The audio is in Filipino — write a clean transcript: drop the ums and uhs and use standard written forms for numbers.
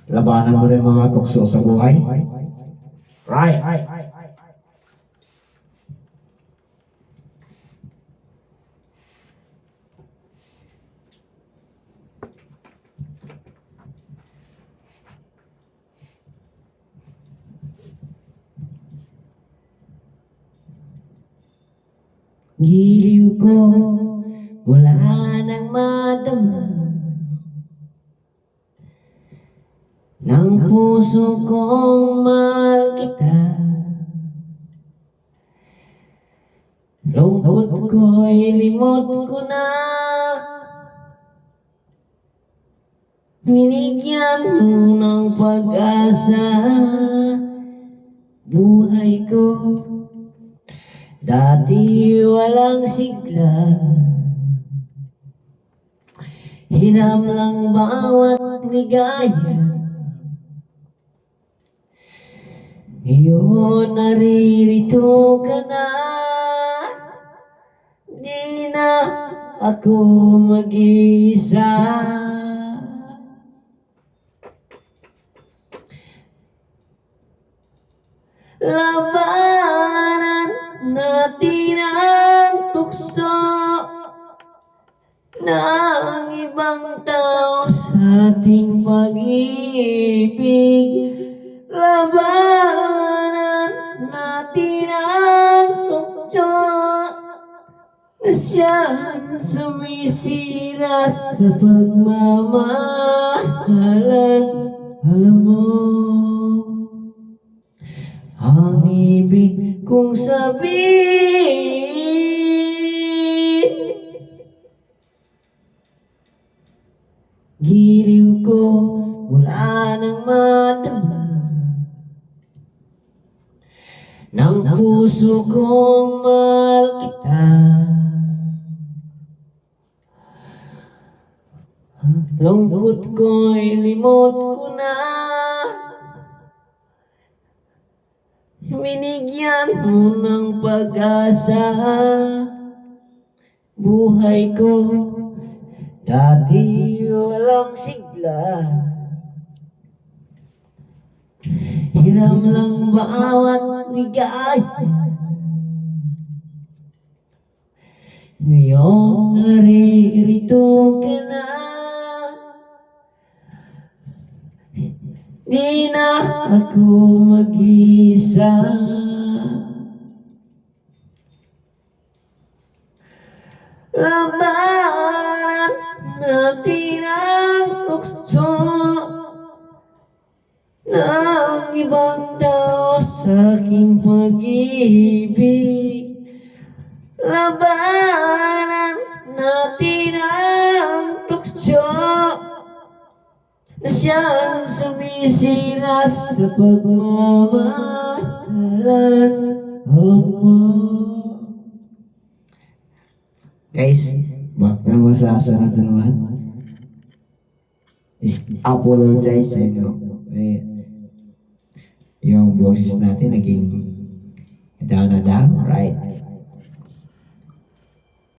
Labanan mo rin mga tukso sa buhay. Right. Giliw ko, wala nang madama ng puso kong mahal kita. Lungkot ko'y limot ko na, binigyan mo ng pag-asa buhay ko. Dati walang sigla, hiram lang bawat ligaya. Ngayon naririto ka na, di na ako mag-isa. Labanan natin ang tukso ng ibang tao sa ating pag-ibig. Labanan natin ang tukso na siyang sumisira sa pagmamahalan. Alam mo, ang ibig kong sabihin, giliw ko, wala nang madama ng puso kong mahal kita. Lungkot ko'y limot ko na, binigyan mo ng pag-asa buhay ko. Dati walang sigla, hiram lang bawat ligaya. Ngayon naririto ka na, di na ako mag-isa. Labanan natin ang tukso ng ibang tao sa aking pag-ibig. Labanan natin ang tukso na siyang sumisira sa pagmamahalan. Guys, back na masasunod naman. Apologize sa inyo. Yung boses natin naging down na down, right?